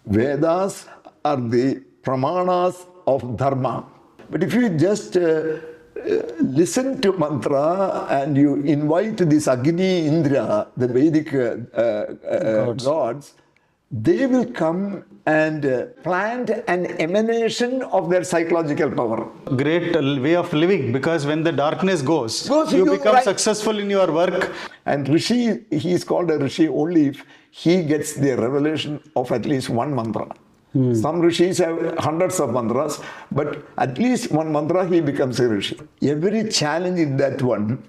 Vedas are the pramanas of Dharma. But if you just listen to mantra and you invite this Agni, Indra, the Vedic gods, they will come and plant an emanation of their psychological power. Great way of living, because when the darkness goes, you become successful in your work. And Rishi, he is called a Rishi only if he gets the revelation of at least one mantra. Some rishis have hundreds of mantras, but at least one mantra he becomes a rishi. Every challenge in that one,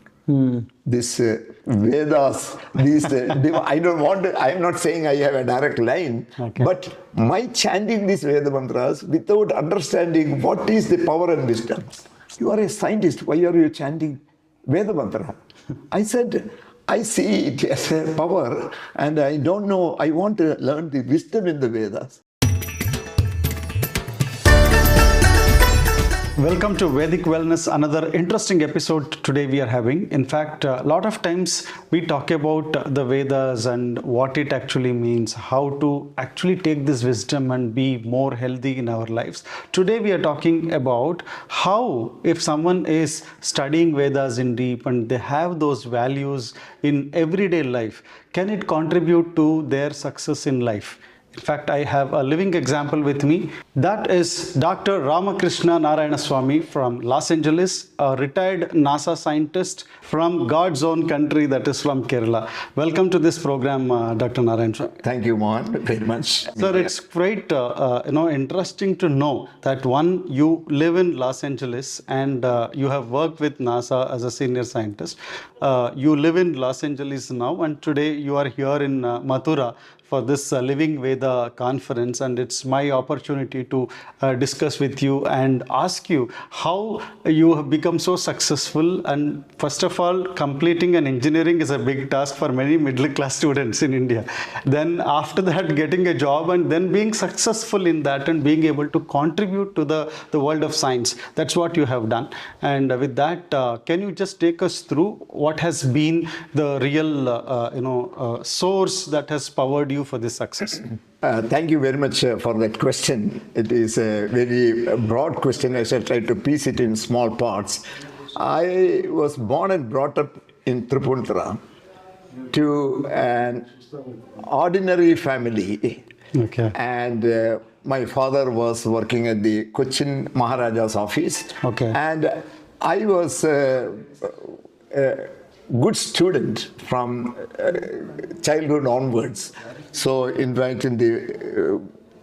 this Vedas, these I don't want to, I am not saying I have a direct line, but my chanting these Veda mantras without understanding what is the power and wisdom. You are a scientist, why are you chanting Veda mantra? I said, I see it as a power and I don't know, I want to learn the wisdom in the Vedas. Welcome to Vedic Wellness, another interesting episode today we are having. In fact, a lot of times we talk about the Vedas and what it actually means, how to actually take this wisdom and be more healthy in our lives. Today we are talking about how, if someone is studying Vedas in deep and they have those values in everyday life, can it contribute to their success in life? In fact, I have a living example with me. That is Dr. Ramakrishna Narayanaswamy from Los Angeles, a retired NASA scientist from God's own country, that is from Kerala. Welcome to this program, Dr. Narayanaswamy. Thank you, Mohan, very much. Sir, it's quite interesting to know that you live in Los Angeles and you have worked with NASA as a senior scientist. You live in Los Angeles now, and today you are here in Mathura for this Living Veda conference, and it's my opportunity to discuss with you and ask you how you have become so successful. And first of all, completing an engineering is a big task for many middle class students in India. Then after that, getting a job and then being successful in that and being able to contribute to the world of science. That's what you have done. And with that, can you just take us through what has been the real source that has powered you for this success? Thank you very much for that question. It is a very broad question. I shall try to piece it in small parts. I was born and brought up in Tripunithura to an ordinary family. Okay. And my father was working at the Cochin Maharaja's office. Okay. And I was good student from childhood onwards. So in fact, in the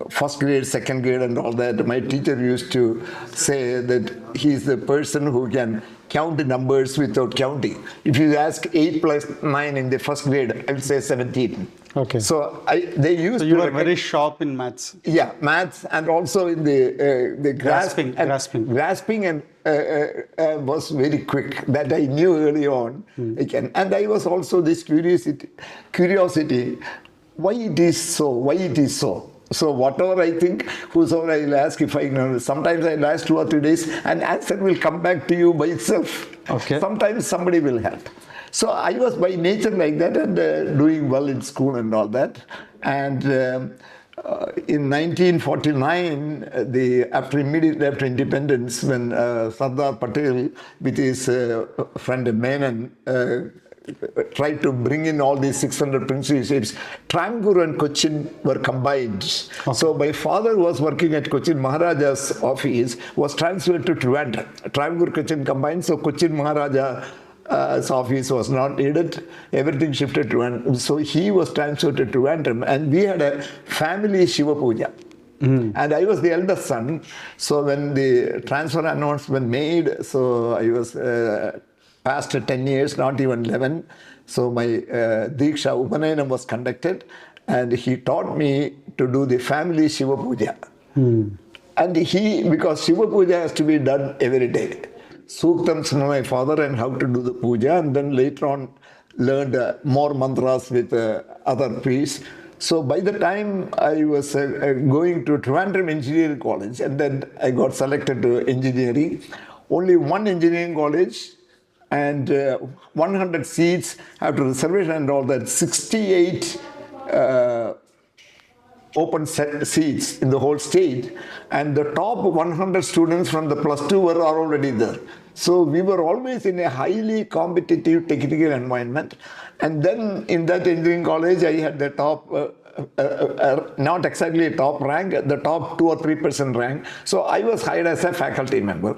first grade, second grade and all that, my teacher used to say that he is the person who can count the numbers without counting. If you ask 8 plus 9 in the first grade, I would say 17. Okay. So they used So you were very sharp in maths. Yeah, maths, and also in the grasping. Grasping and was very quick. That I knew early on. And I was also this curiosity, why it is so. So whatever I think, whosoever I'll ask, if I know, sometimes I'll ask 2 or 3 days, and answer will come back to you by itself. Okay. Sometimes somebody will help. So I was by nature like that and doing well in school and all that. And in 1949, immediately after independence, when Sardar Patel with his friend Menon tried to bring in all these 600 princesses, Travancore and Cochin were combined. Okay. So my father was working at Cochin Maharaja's office, was transferred to Trivandrum. Travancore, Cochin combined, so Cochin Maharaja's office was not needed. Everything shifted to Trivandrum. So he was transferred to Trivandrum, and we had a family Shiva Puja. And I was the eldest son. So when the transfer announcement made, so I was past 10 years, not even 11. So my Diksha Upanayana was conducted, and he taught me to do the family Shiva Puja. And because Shiva Puja has to be done every day. Suktams from my father and how to do the puja, and then later on learned more mantras with other priests. So by the time I was going to Trivandrum Engineering College, and then I got selected to engineering, only one engineering college, and 100 seats after reservation and all that, 68 open seats in the whole state, and the top 100 students from the plus 2 were already there. So we were always in a highly competitive technical environment. And then in that engineering college, I had the top, not exactly a top rank, the top 2 or 3% rank. So I was hired as a faculty member.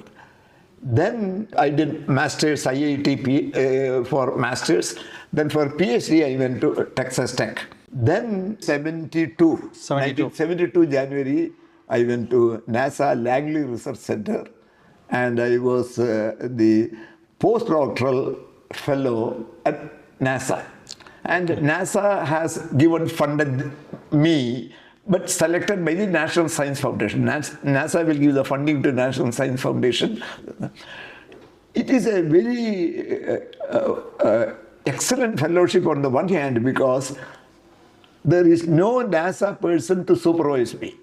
Then I did Masters, IIT for Masters. Then for PhD, I went to Texas Tech. Then 1972 January, I went to NASA Langley Research Center, and I was the postdoctoral fellow at NASA. And NASA has funded me, but selected by the National Science Foundation. NASA will give the funding to National Science Foundation. It is a very excellent fellowship on the one hand, because there is no NASA person to supervise me.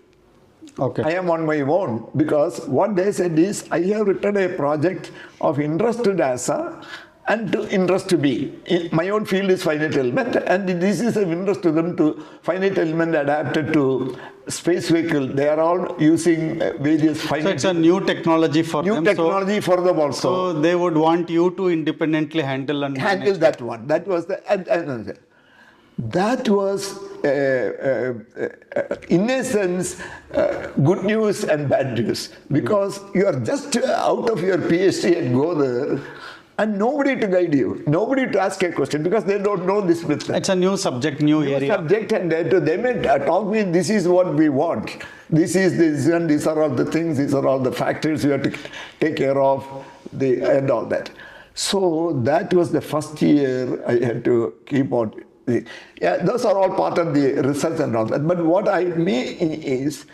Okay. I am on my own, because what they said is, I have written a project of interest to NASA and to interest to me. My own field is finite element, and this is of interest to them, to finite element adapted to space vehicle. They are all using various finite. So it's a new technology for them. New technology for them also. So they would want you to independently handle that one. That was the. That was, in a sense, good news and bad news, because you are just out of your PhD and go there, and nobody to guide you, nobody to ask a question, because they don't know this method. It's a new subject, new area. Subject, and they may talk me, this is what we want. This is this, and these are all the things, these are all the factors you have to take care of, and all that. So that was the first year I had to keep on. Yeah, those are all part of the research and all that. But what I mean is,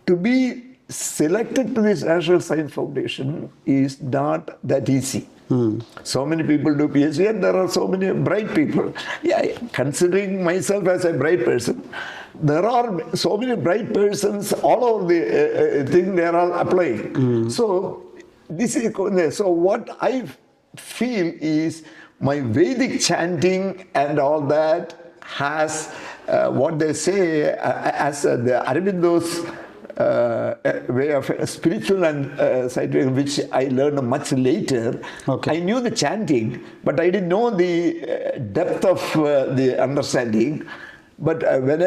to be selected to this National Science Foundation is not that easy. So many people do PhD, and there are so many bright people. Yeah, considering myself as a bright person, there are so many bright persons all over the thing they are all applying. So this is so what I feel is, my Vedic chanting and all that has what they say as the Aurobindo's way of spiritual and scientific, which I learned much later. Okay. I knew the chanting, but I didn't know the depth of the understanding. But when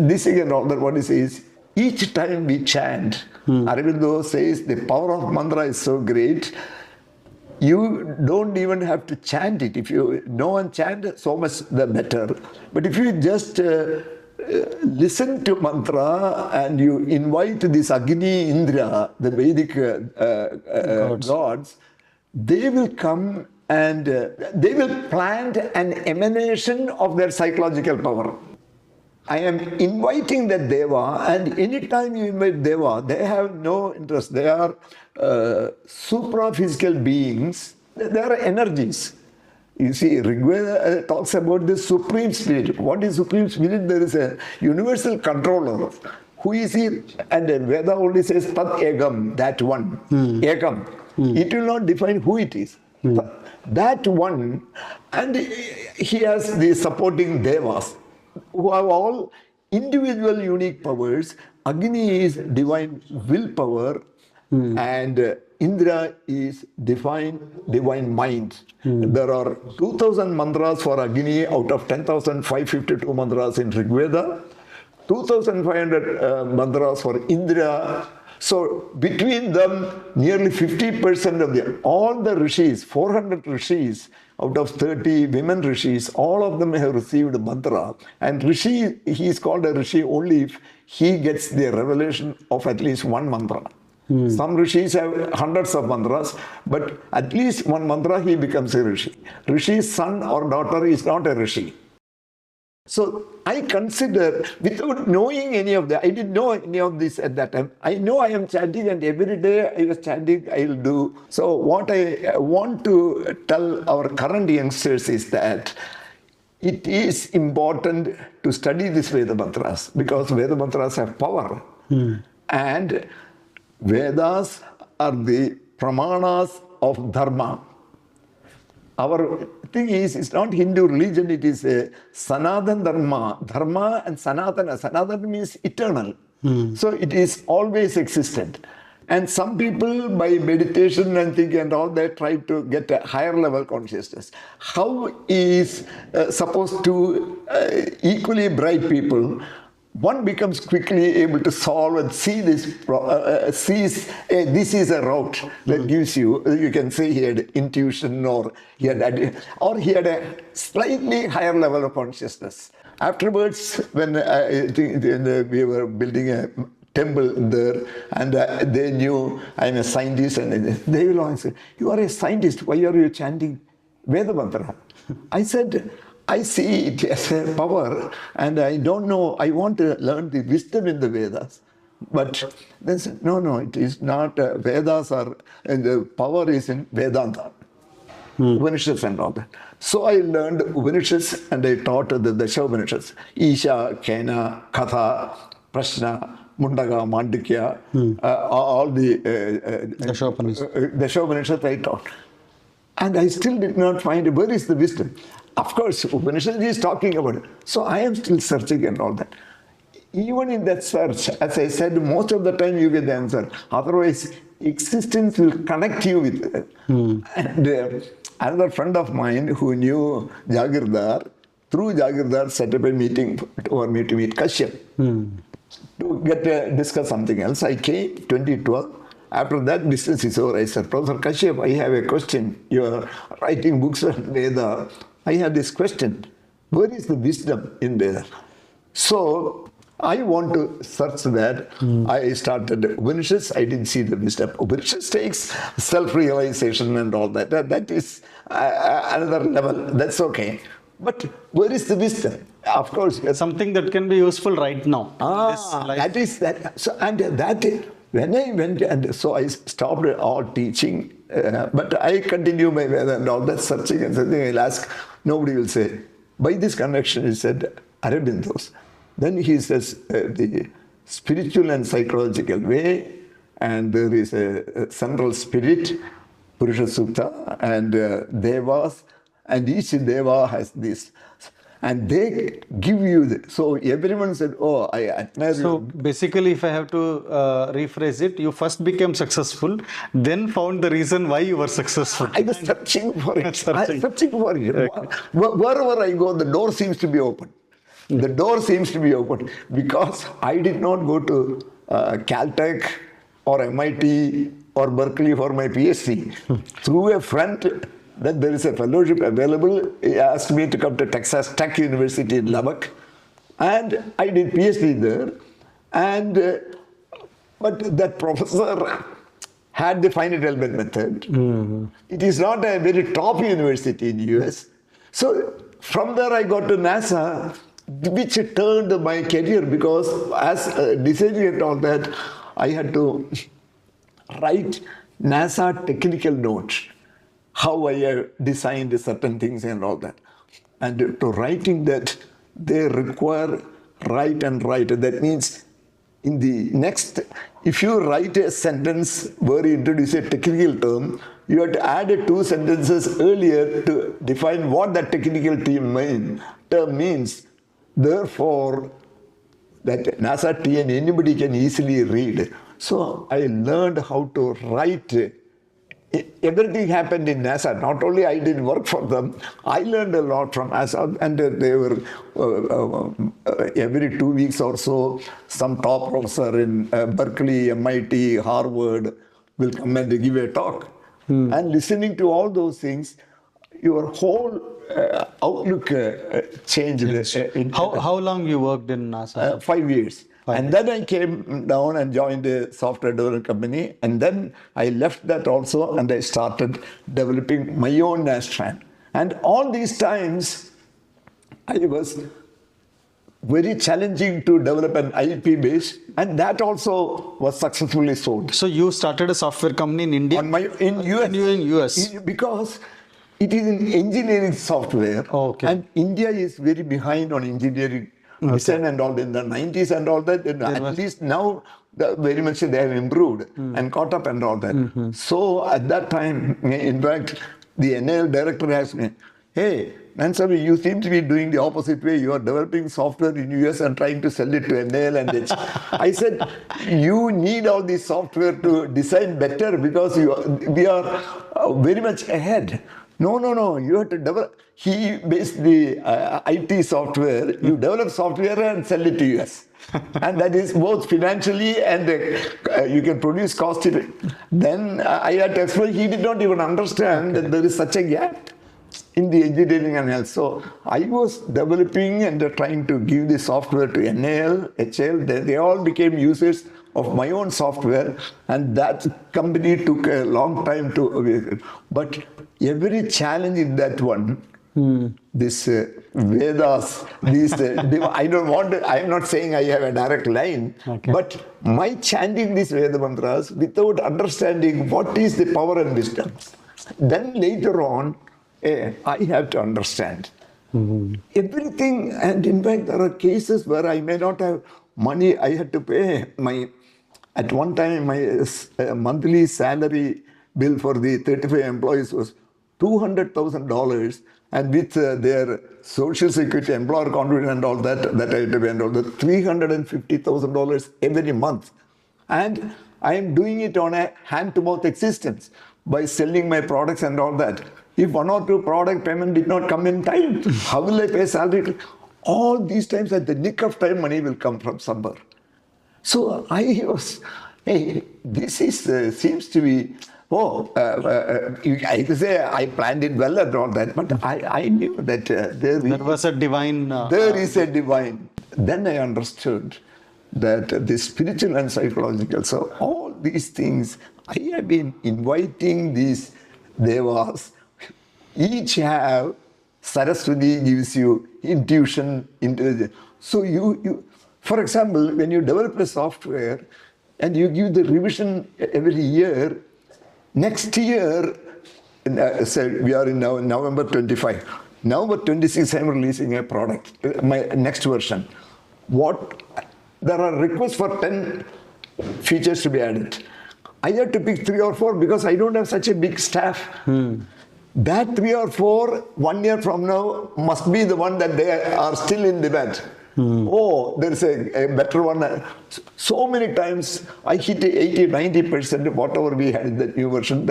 this again, all that what it is, each time we chant, Aurobindo says the power of mantra is so great. You don't even have to chant it. If you know and chant, so much the better. But if you just listen to mantra and you invite this Agni, Indra, the Vedic gods, they will come and they will plant an emanation of their psychological power. I am inviting that Deva, and anytime you invite Deva, they have no interest. They are supra-physical beings. They are energies. You see, Rigveda talks about the Supreme Spirit. What is Supreme Spirit? There is a universal controller. Who is he? And Veda only says Tat Egam, that one. Egam. It will not define who it is. That one, and he has the supporting Devas, who have all individual unique powers. Agni is divine willpower, and Indra is divine mind. There are 2,000 mantras for Agni out of 10,552 mantras in Rigveda, 2,500 mantras for Indra. So between them, nearly 50% of all the rishis, 400 rishis out of 30 women rishis, all of them have received mantra. And rishi, he is called a rishi only if he gets the revelation of at least one mantra. Some rishis have hundreds of mantras, but at least one mantra he becomes a rishi. Rishi's son or daughter is not a rishi. So I consider, without knowing any of that, I didn't know any of this at that time. I know I am chanting, and every day I was chanting, I will do. So what I want to tell our current youngsters is that it is important to study these Veda mantras, because Veda mantras have power. And Vedas are the pramanas of Dharma. our thing is, it's not Hindu religion, it is a Sanatan Dharma. Dharma and Sanatana. Sanatana means eternal. So it is always existed. And some people, by meditation and thinking and all that, try to get a higher level consciousness. How is supposed to equally bright people, one becomes quickly able to solve and see this, this is a route that gives you can say he had intuition, or he had a slightly higher level of consciousness. Afterwards, when we were building a temple there, and they knew I'm a scientist, and they will always say, you are a scientist, why are you chanting Veda Mantra? I said, I see it as a power, and I don't know, I want to learn the wisdom in the Vedas. But they said, no, it is not. Vedas are, and the power is in Vedanta, Upanishads and all that. So I learned Upanishads, and I taught the Dasha Upanishads, Isha, Kena, Katha, Prashna, Mundaga, Mandukya, all the Dasha Upanishads I taught. And I still did not find where is the wisdom. Of course, Upanishad is talking about it. So I am still searching and all that. Even in that search, as I said, most of the time you get the answer. Otherwise, existence will connect you with it. And another friend of mine who knew Jagirdar, through Jagirdar set up a meeting for me to meet Kashyap. To get discuss something else. I came 2012. After that distance is over, I said, Professor Kashyap, I have a question. You are writing books on Veda. I have this question. Where is the wisdom in Veda? So I want to search that. I started Upanishads. I didn't see the wisdom. Upanishads takes self-realization and all that. That is another level. That's okay. But where is the wisdom? Of course, something that can be useful right now. That is that. So and that when I went and so I stopped all teaching, but I continue my Veda and all that searching and something. I'll ask. Nobody will say. By this connection, he said Arabindos. Then he says the spiritual and psychological way, and there is a central spirit, Purusha Sukta, and devas, and each deva has this. And they give you so everyone said, oh, I admire you. So basically, if I have to rephrase it, you first became successful, then found the reason why you were successful. I was searching for it. Searching for it. Okay. Wherever I go, the door seems to be open. The door seems to be open because I did not go to Caltech or MIT or Berkeley for my PhD. Through a friend, that there is a fellowship available. He asked me to come to Texas Tech University in Ramak, and I did PhD there. And but that professor had the finite element method. It is not a very top university in US. So from there I got to NASA, which turned my career because as deciding and all that, I had to write NASA technical notes. How I designed certain things and all that. And to writing that, they require write and write. That means in the next, if you write a sentence where you introduce a technical term, you have to add 2 sentences earlier to define what that technical term means. Therefore, that NASA TN anybody can easily read. So I learned how to write. Everything happened in NASA. Not only I didn't work for them, I learned a lot from NASA. And they were every 2 weeks or so, some top professor in Berkeley, MIT, Harvard will come and give a talk. And listening to all those things, your whole outlook changed. How long you worked in NASA? 5 years. And then I came down and joined a software development company. And then I left that also and I started developing my own NASTRAN. And all these times, I was very challenging to develop an IP base. And that also was successfully sold. So you started a software company in India? In US. In US. Because it is in engineering software. Okay. And India is very behind on engineering design and all in the 90s and all that. At least now, very much they have improved and caught up and all that. So at that time, in fact, the NAL director asked me, hey, Narayanaswamy, you seem to be doing the opposite way. You are developing software in US and trying to sell it to NAL and H. I said, you need all this software to design better because we are very much ahead. No, you have to develop. He based the IT software. You develop software and sell it to US. And that is both financially and you can produce cost. Then I had to explain, he did not even understand that there is such a gap in the engineering and health. So I was developing and trying to give the software to NAL, HL. They all became users of my own software, and that company took a long time to. But every challenge in that one, this Vedas, these I don't want to, I'm not saying I have a direct line, but my chanting these Veda mantras without understanding what is the power and wisdom, then later on, I have to understand everything. And in fact, there are cases where I may not have money. I had to pay at one time, my monthly salary bill for the 35 employees was $200,000, and with their social security, employer contribution and all that I had to pay, and all that, $350,000 every month. And I am doing it on a hand-to-mouth existence by selling my products and all that. If one or two product payment did not come in time, how will I pay salary? All these times at the nick of time, money will come from somewhere. So I was, hey, this is seems to be, I could say I planned it well and all that, but I knew that there was a divine. There is a divine. Then I understood that the spiritual and psychological. So all these things, I have been inviting these devas. Each have, Saraswati gives you intuition, intelligence. So you, for example, when you develop a software and you give the revision every year, next year, say we are in now November 25. November 26, I'm releasing a product, my next version. There are requests for 10 features to be added. I have to pick 3 or 4 because I don't have such a big staff. That 3 or 4, 1 year from now, must be the one that they are still in debate. Oh, there is a better one. So many times I hit 80-90% of whatever we had in the new version.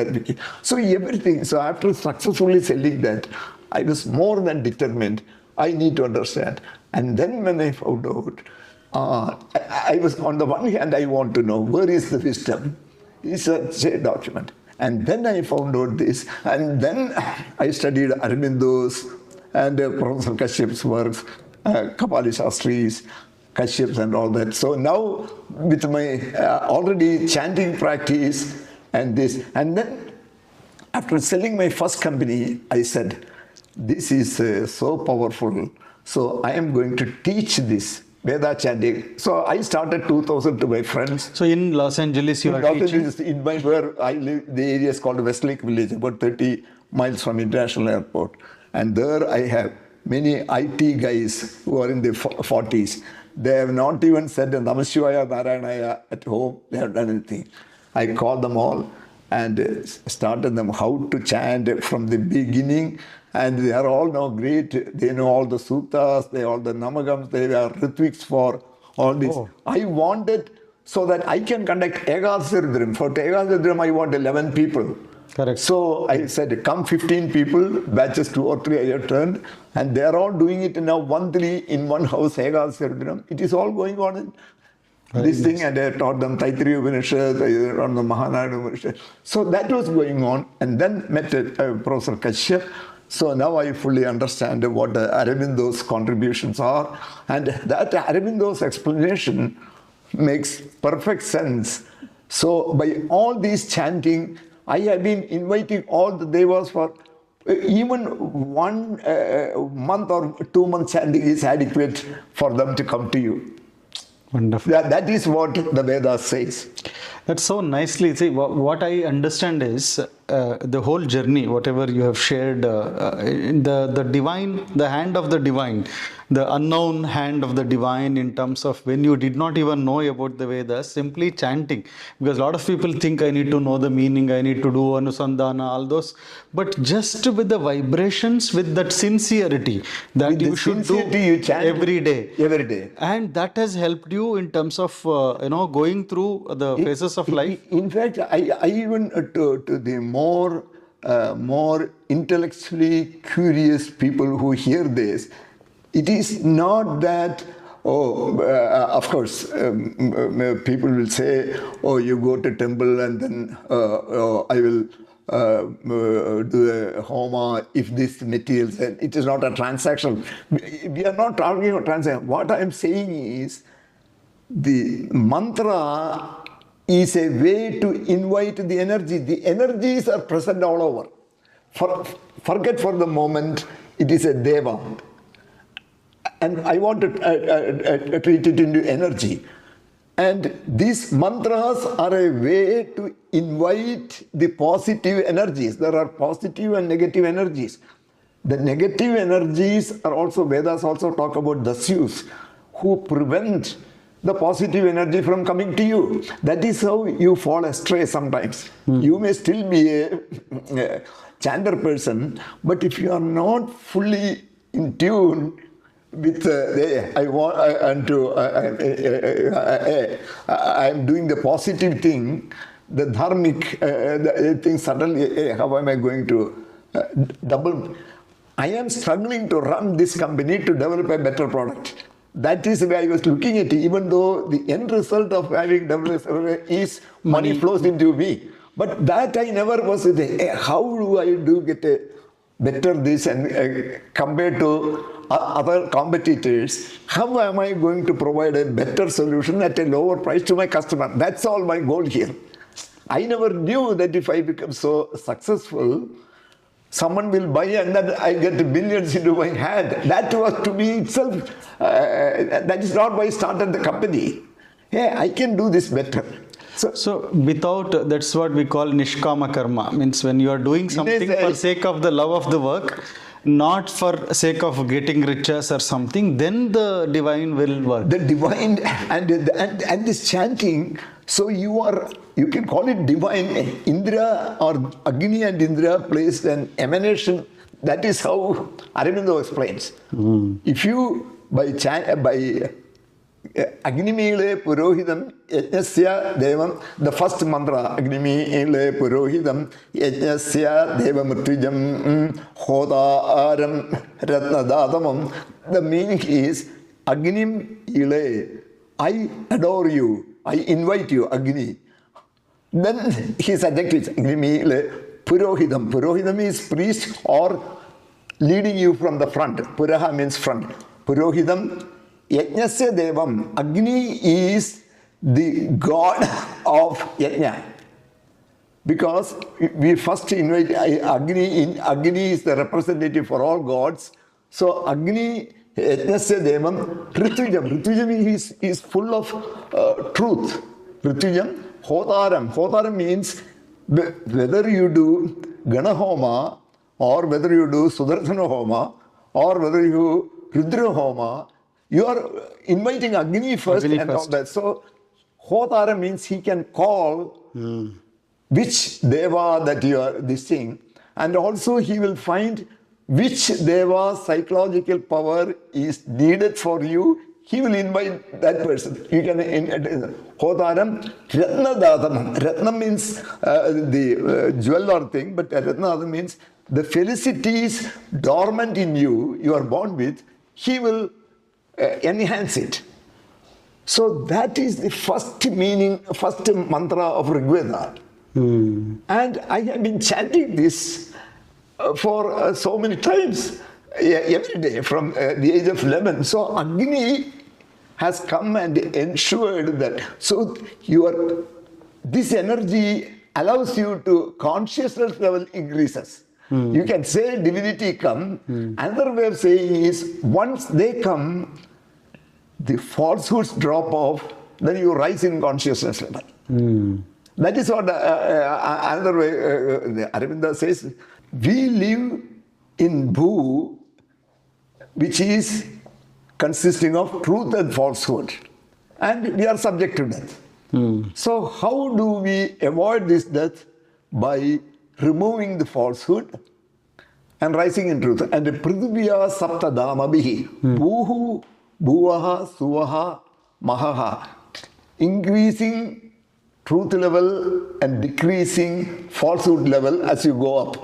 So everything. So after successfully selling that, I was more than determined. I need to understand. And then when I found out, I was on the one hand, I want to know where is the wisdom. It's a document. And then I found out this, and then I studied Aurobindo's and Professor Kashyap's works, Kapali Shastri's, Kashyap's and all that. So now with my already chanting practice and this, and then after selling my first company, I said, this is so powerful. So I am going to teach this Veda chanting. So I started 2000 to my friends. So in Los Angeles, you are teaching? In where I live, the area is called Westlake Village, about 30 miles from International Airport. And there I have many IT guys who are in their 40s. They have not even said Namah Shivaya, Narayanaya at home. They have done anything. I called them all and started them how to chant from the beginning. And they are all now great. They know all the suttas, they all the namagams, they are ritviks for all this. I wanted so that I can conduct Ekadasaridram. For Ekadasaridram, I want 11 people. Correct. So I said, come 15 people, batches 2 or 3 I have turned, and they are all doing it now monthly in one house, Ekadasaridram. It is all going on in this thing, and I taught them Taittiriya Upanishad, I taught them Mahanayana Upanishad. So that was going on, and then met Professor Kashyap. So now I fully understand what Aurobindo's contributions are, and that Aurobindo's explanation makes perfect sense. So by all these chanting, I have been inviting all the devas for even 1 month or 2 months chanting is adequate for them to come to you. Wonderful. That is what the Vedas says. That's so nicely. See, what I understand is the whole journey, whatever you have shared, in the divine, the hand of the divine, the unknown hand of the divine, in terms of when you did not even know about the Vedas, simply chanting. Because a lot of people think I need to know the meaning, I need to do anusandhana, all those. But just with the vibrations, with that sincerity that With you the should do sincerity you chant every day. every day. And that has helped you in terms of, going through the phases of life. In fact, I even to the more intellectually curious people who hear this, it is not that. Of course, people will say, "Oh, you go to temple and then I will do a homa if this materials." And it is not a transaction. We are not talking about transaction. What I am saying is, the mantra is a way to invite the energy. The energies are present all over. Forget for the moment, it is a deva. And I want to treat it into energy. And these mantras are a way to invite the positive energies. There are positive and negative energies. The negative energies are also, Vedas also talk about dasyus, who prevent the positive energy from coming to you. That is how you fall astray sometimes. You may still be a chanter person, but if you are not fully in tune with I'm doing the positive thing, the dharmic thing, suddenly, how am I going to double? I am struggling to run this company to develop a better product. That is where I was looking at it, even though the end result of having developed is money flows into me. But that I never was, how do I get a better this, and compared to other competitors, how am I going to provide a better solution at a lower price to my customer? That's all my goal here. I never knew that if I become so successful, someone will buy and then I get billions into my hand. That was to me itself, that is not why I started the company. Yeah, I can do this better. So without, that's what we call nishkama karma, means when you are doing something for sake of the love of the work, not for sake of getting riches or something, then the divine will work. The divine and this chanting, so you can call it divine. Indra or Agni and Indra plays an emanation. That is how Aurobindo explains. If you by Agni mile purohidam yajnasya devam, the first mantra, Agni mile purohidam yajnasya devamritujam hodaram ratnadadamam. The meaning is, Agni ile, I adore you, I invite you, Agni. Then his adjective is Agni mile purohidam. Purohidam is priest or leading you from the front. Puraha means front. Purohidam Yajnasya Devam. Agni is the god of Yajna. Because we first invite Agni. Agni is the representative for all gods. So Agni, Yajnasya Devam, Ritujam. Ritujam is full of truth. Ritujam, Hotaram. Hotaram means whether you do Ganahoma or whether you do Sudarsana Homa or whether you Rudra Homa, you are inviting Agni first all that. So, Hotara means he can call which deva that you are this thing, and also he will find which deva psychological power is needed for you. He will invite that person. You can Hotaram Ratnadadam. Ratna means the jewel or thing, but Ratnadadam means the felicities dormant in you, you are born with, he will enhance it. So that is the first meaning, first mantra of Rigveda. And I have been chanting this for so many times, every day from the age of 11. So Agni has come and ensured that. So this energy allows you to consciousness level increases. You can say divinity come. Another way of saying is, once they come, the falsehoods drop off, then you rise in consciousness level. That is what another way Aurobindo says. We live in Bhu, which is consisting of truth and falsehood, and we are subject to death. So how do we avoid this death? By removing the falsehood and rising in truth. And Prithviya Sapta Dhamabhihi, Bhuhu, Bhuvaha, Suvaha, Mahaha, increasing truth level and decreasing falsehood level as you go up.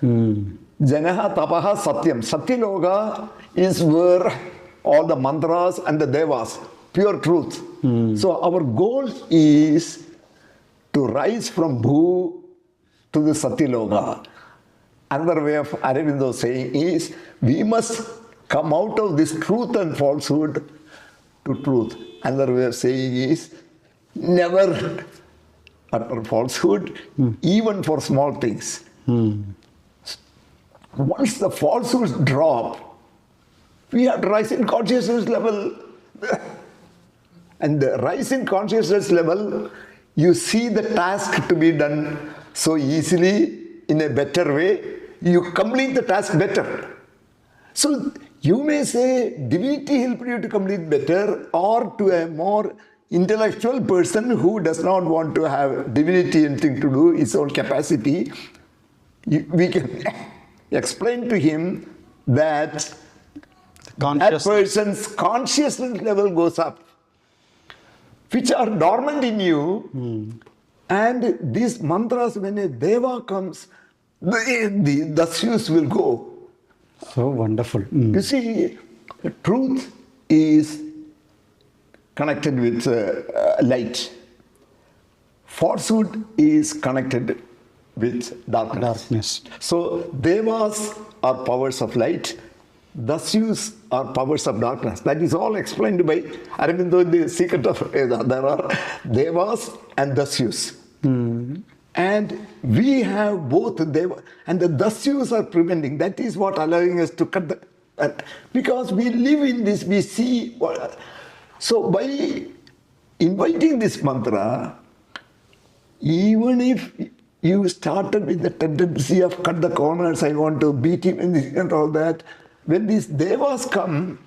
Janaha Tapaha Satyam. Satyaloka is where all the mantras and the devas, pure truth. So our goal is to rise from Bhu to the Satyaloka. Another way of Aurobindo saying is, we must come out of this truth and falsehood to truth. Another way of saying is, never utter falsehood, even for small things. Once the falsehoods drop, we have to rise in consciousness level. And the rise in consciousness level, you see the task to be done so easily, in a better way, you complete the task better. So you may say divinity helped you to complete better, or to a more intellectual person who does not want to have divinity anything to do, his own capacity, we can explain to him that that person's consciousness level goes up, which are dormant in you. And these mantras, when a deva comes, the dasyus will go. So wonderful. You see, truth is connected with light. Falsehood is connected with darkness. So devas are powers of light. Dasyus are powers of darkness. That is all explained by Aurobindo in the Secret of Veda. There are devas and dasyus. And we have both deva and the dasyus are preventing. That is what allowing us to cut the... because we live in this, we see... So by inviting this mantra, even if you started with the tendency of cut the corners, I want to beat him and all that, when these devas come,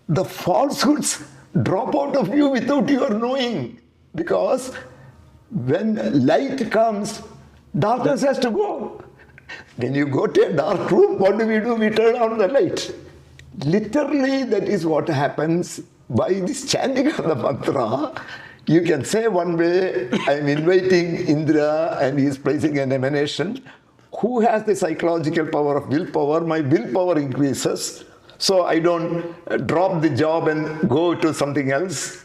the falsehoods drop out of you without your knowing. Because when light comes, darkness has to go. When you go to a dark room, what do? We turn on the light. Literally, that is what happens by this chanting of the mantra. You can say one way, I am inviting Indra and he is placing an emanation. Who has the psychological power of willpower? My willpower increases. So I don't drop the job and go to something else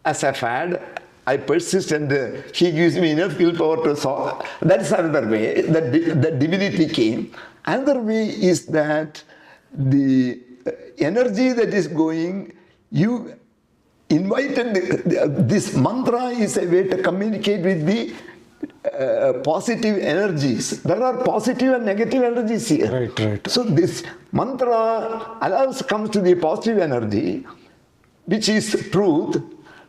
as a fad. I persist and he gives me enough willpower to solve. That's another way that the divinity came. Another way is that the energy that is going, you invited, this mantra is a way to communicate with the positive energies. There are positive and negative energies here. Right. So this mantra comes to the positive energy, which is truth.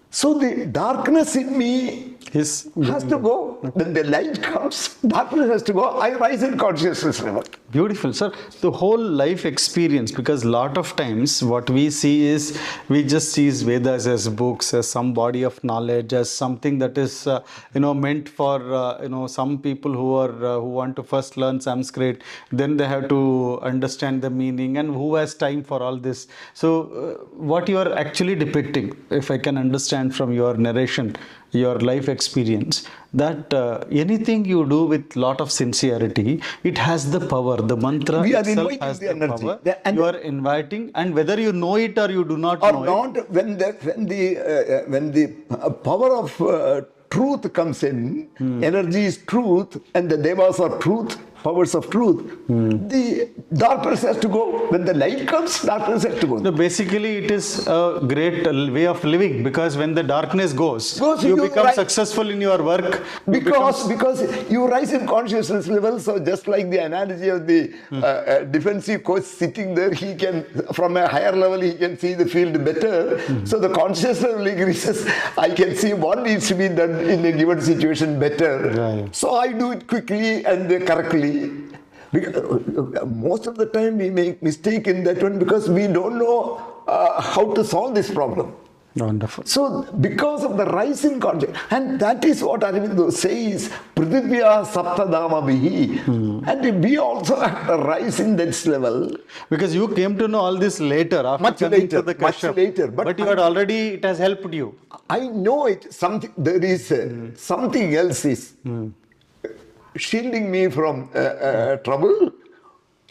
So the darkness in me has to go. When the light comes, darkness has to go. I rise in consciousness level. Beautiful, sir. The whole life experience, because a lot of times what we see is, we just see Vedas as books, as some body of knowledge, as something that is, meant for, some people who want to first learn Sanskrit, then they have to understand the meaning, and who has time for all this. So what you are actually depicting, if I can understand from your narration, your life experience, that anything you do with lot of sincerity, it has the power. The mantra itself has the power. You are inviting, and whether you know it or you do not know it. When the power of truth comes in, energy is truth, and the devas are truth, powers of truth, the darkness has to go. When the light comes, darkness has to go. So basically, it is a great way of living, because when the darkness goes, you become successful in your work. Because you rise in consciousness level. So just like the analogy of the defensive coach sitting there, he can, from a higher level, he can see the field better. So the conscious level increases. I can see what needs to be done in a given situation better. Right. So I do it quickly and correctly. Most of the time we make mistake in that one because we don't know how to solve this problem. Wonderful. So because of the rise in consciousness, and that is what Aurobindo says, Prithivya Saptadama Bihi. And we also have to rise in that level. Because you came to know all this later, after Much coming later, to the much Kashyap. later. But you had already, it has helped you. I know it. There is something else is shielding me from trouble,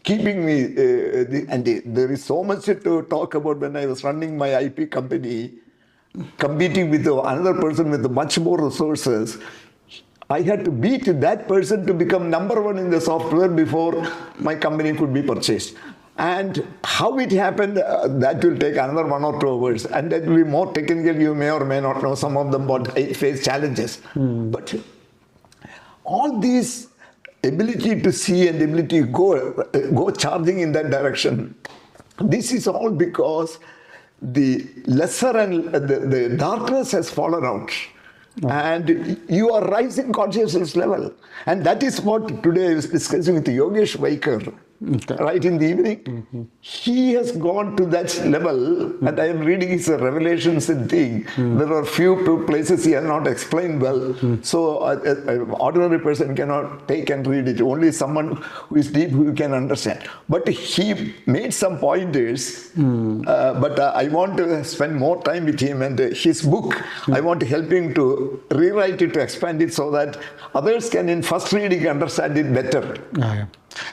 keeping me, and there is so much to talk about. When I was running my IP company, competing with another person with much more resources, I had to beat that person to become number one in the software before my company could be purchased. And how it happened, that will take another 1 or 2 hours, and that will be more technical. You may or may not know some of them, but I face challenges. But all these ability to see and ability to go charging in that direction, this is all because the lesser and the darkness has fallen out. And you are rising consciousness level. And that is what today I was discussing with Yogesh Vaikar. Right in the evening, he has gone to that level, and I am reading his revelations and thing. There are few places he has not explained well, so an ordinary person cannot take and read it. Only someone who is deep who can understand. But he made some pointers. But I want to spend more time with him, and his book, I want to help him to rewrite it, to expand it, so that others can in first reading understand it better.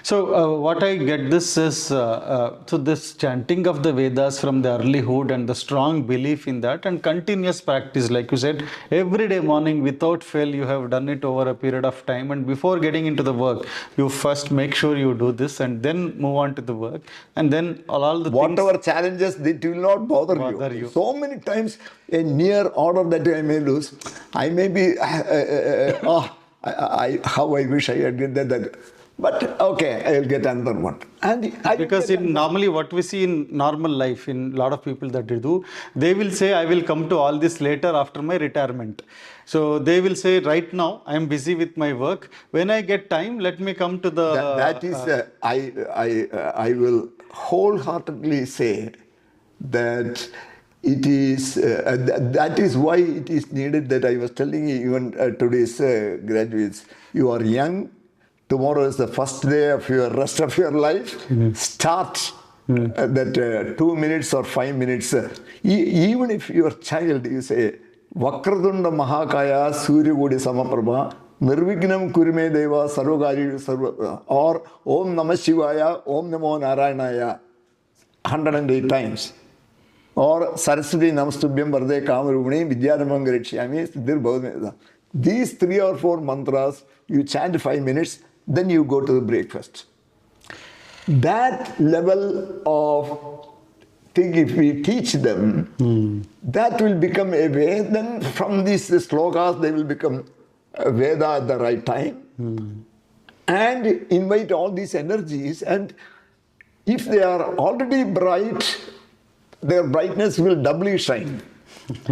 So what I get this is, so this chanting of the Vedas from the earlyhood and the strong belief in that and continuous practice, like you said, every day morning without fail you have done it over a period of time, and before getting into the work, you first make sure you do this and then move on to the work, and then all the whatever challenges, that will not bother you. So many times a near order that I may lose, I may be, how I wish I had get that. But okay, I'll get another one. And because normally what we see in normal life, in a lot of people that they will say, I will come to all this later after my retirement. So they will say, right now, I am busy with my work. When I get time, let me come to the... That is, I will wholeheartedly say that it is, that is why it is needed, that I was telling you even today's graduates, you are young. Tomorrow is the first day of your rest of your life. Start that 2 minutes or 5 minutes. Even if your child, you say, Vakradunda Mahakaya Surya Godi Samaprabha Nirvignam Kurime Deva Sarvagari Sarva, or Om Namah Shivaya, Om Namo Narayanaya 108 times. Or Saraswati Namastubhyam Varde Kamarumani Vidyaramangarishyami Siddhir Bhavameda. These 3 or 4 mantras, you chant 5 minutes, then you go to the breakfast. That level of thing, if we teach them, that will become a way. Then from these slokas, they will become a Veda at the right time. And invite all these energies. And if they are already bright, their brightness will doubly shine.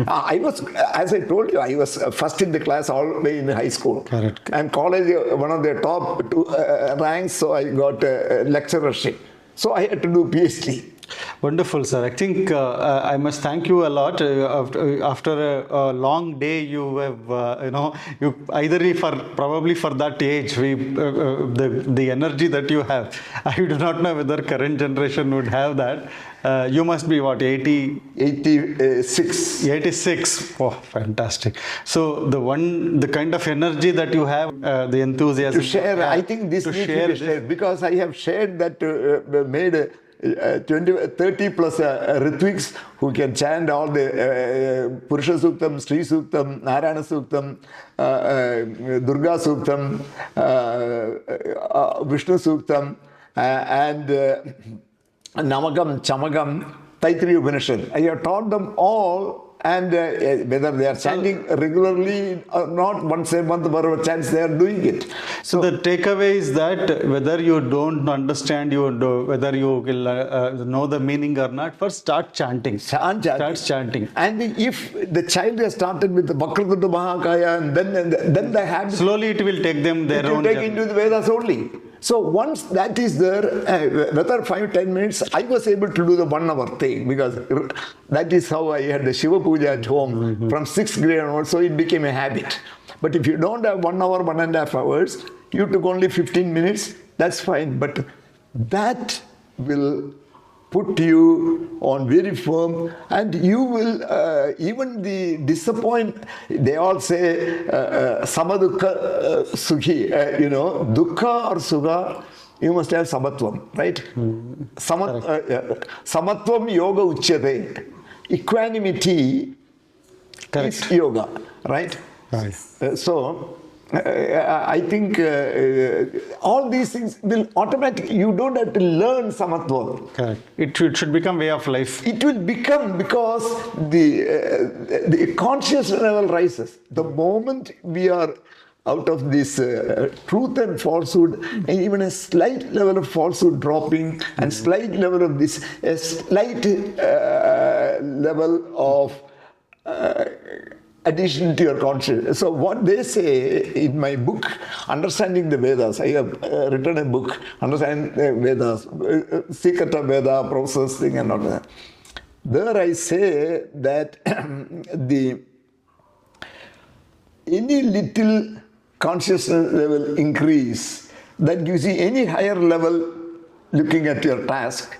I was, as I told you, I was first in the class all the way in high school. Correct. And college, one of the top 2 ranks, so I got lecturership. So I had to do PhD. Wonderful, sir. I think I must thank you a lot. After a long day, you have, you either probably for that age, the energy that you have. I do not know whether current generation would have that. You must be what, 80? 86. 86. Oh, fantastic. So the kind of energy that you have, the enthusiasm. To share, I think this needs to be shared, because I have shared that, made 30 plus Ritviks who can chant all the Purusha Suktam, Sri Suktam, Narayana Suktam, Durga Suktam, Vishnu Suktam, and Namakam, Chamakam, Taittiriya Upanishad. I have taught them all, and whether they are chanting regularly or not, once a month, whatever chants they are doing it. So the takeaway is that whether you don't understand, whether you will know the meaning or not, first start chanting. Start chanting. And if the child has started with the Vakratuta Mahakaya, and then the habit, slowly it will take them their own take into the Vedas only. So once that is there, whether 5-10 minutes, I was able to do the 1 hour thing, because that is how I had the Shiva Puja at home from 6th grade onwards, so it became a habit. But if you don't have 1 hour, 1.5 hours, you took only 15 minutes, that's fine. But that will put you on very firm, and you will, even the disappoint, they all say, samadukha sukhi, dukkha or sukha, you must have samatvam, right? Samatvam yoga uchyate. Equanimity is yoga, right? So, I think all these things will automatically, you don't have to learn samatva. Correct. It should become way of life. It will become, because the conscious level rises. The moment we are out of this truth and falsehood, and even a slight level of falsehood dropping, and slight level of this, a slight level of addition to your consciousness. So what they say in my book, Understanding the Vedas, I have written a book, Understanding the Vedas, Secret of Veda, processing and all that. There I say that any little consciousness level increase that you see any higher level looking at your task,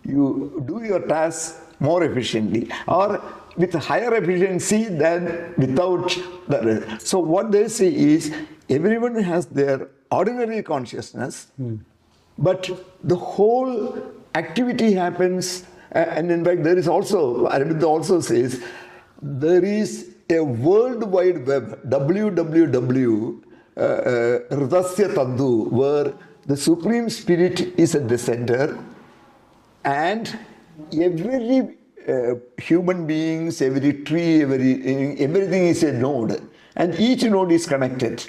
you do your task more efficiently, or with higher efficiency than without the. So what they say is, everyone has their ordinary consciousness, but the whole activity happens, and in fact there is also, Arabic also says, there is a world wide web, www, Hridasya Tandu, where the Supreme Spirit is at the center, and every human beings, every tree, everything is a node, and each node is connected,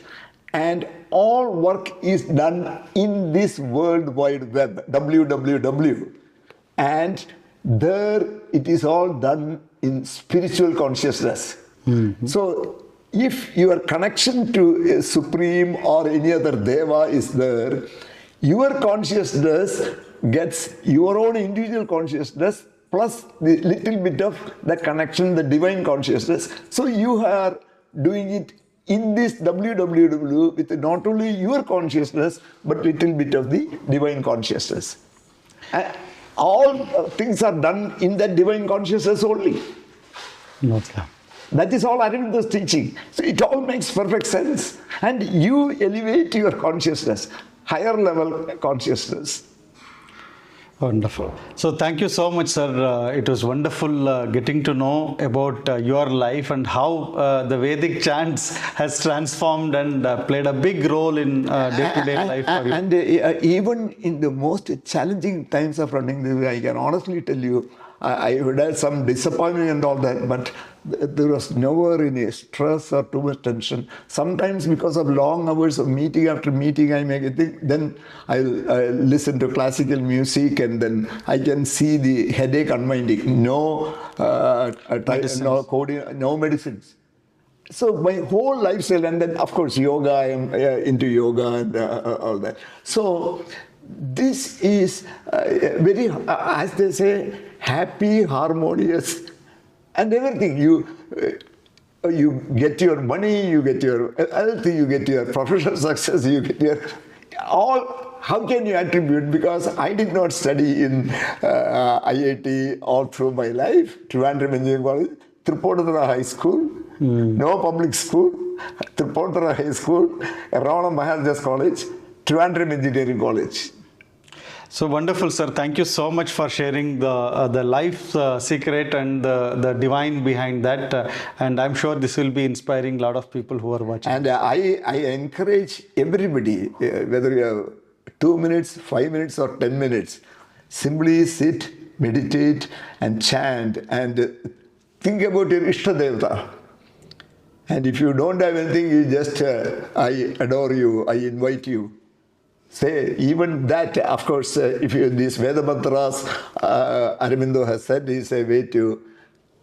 and all work is done in this world wide web, www, and there it is all done in spiritual consciousness. So if your connection to a supreme or any other deva is there, your consciousness gets your own individual consciousness plus the little bit of the connection, the divine consciousness. So you are doing it in this www with not only your consciousness, but little bit of the divine consciousness. And all things are done in that divine consciousness only. Okay. That is all Arvinda's teaching. So it all makes perfect sense. And you elevate your consciousness, higher level consciousness. Wonderful. So thank you so much, sir. It was wonderful getting to know about your life and how the Vedic chants has transformed and played a big role in day-to-day life for you. And even in the most challenging times of running this, I can honestly tell you, I had some disappointment and all that, but there was never any stress or too much tension. Sometimes because of long hours of meeting after meeting, I make a thing, then I'll listen to classical music, and then I can see the headache unwinding. No coding, no medicines. So my whole lifestyle, and then of course yoga, I am into yoga and all that. So this is very, as they say, happy, harmonious, and everything. You get your money, you get your health, you get your professional success, you get your all. How can you attribute? Because I did not study in IIT all through my life. Trivandrum Engineering College, Tripodara High School, no public school, Tripodara High School, Ravana Maharaj's College, Trivandrum Engineering College. So wonderful, sir. Thank you so much for sharing the life secret and the divine behind that. And I'm sure this will be inspiring a lot of people who are watching. And I encourage everybody, whether you have 2 minutes, 5 minutes, or 10 minutes, simply sit, meditate, and chant, and think about your Ishta Devata. And if you don't have anything, you just, I adore you, I invite you. Say, even that, of course, if you, these Veda mantras, Aurobindo has said, is a way to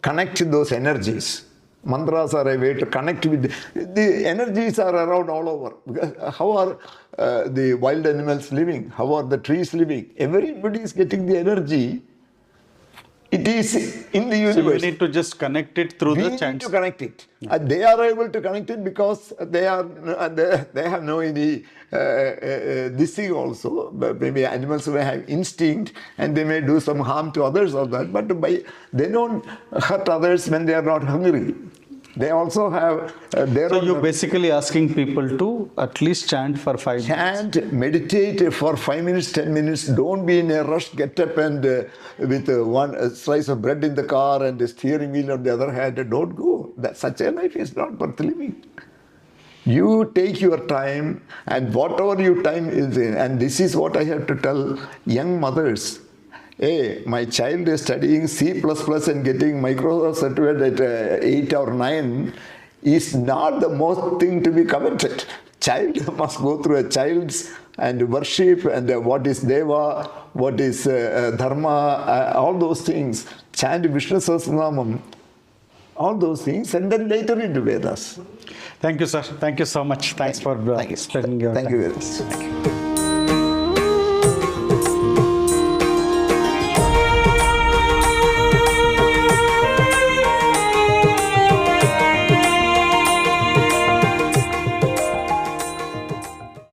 connect those energies. Mantras are a way to connect with, the energies are around all over. Because how are the wild animals living? How are the trees living? Everybody is getting the energy. It is in the universe. So we need to just connect it through the chants. We need to connect it. They are able to connect it because they have no any this thing also. Maybe animals may have instinct and they may do some harm to others or that. But they don't hurt others when they are not hungry. They also have their So own. you're basically asking people to at least chant for 5 minutes. Chant, meditate for 5 minutes, 10 minutes. Don't be in a rush. Get up and with one slice of bread in the car and the steering wheel on the other hand. Don't go. Such a life is not worth living. You take your time, and whatever your time is in, and this is what I have to tell young mothers. Hey, my child is studying C++ and getting Microsoft certificate at 8 or 9 is not the most thing to be coveted. Child must go through a child's and worship and what is deva, what is dharma, all those things. Chant Vishnu Sahasranamam, all those things, and then later into Vedas. Thank you, sir. Thank you so much. Thanks for spending your time. Thank you very much.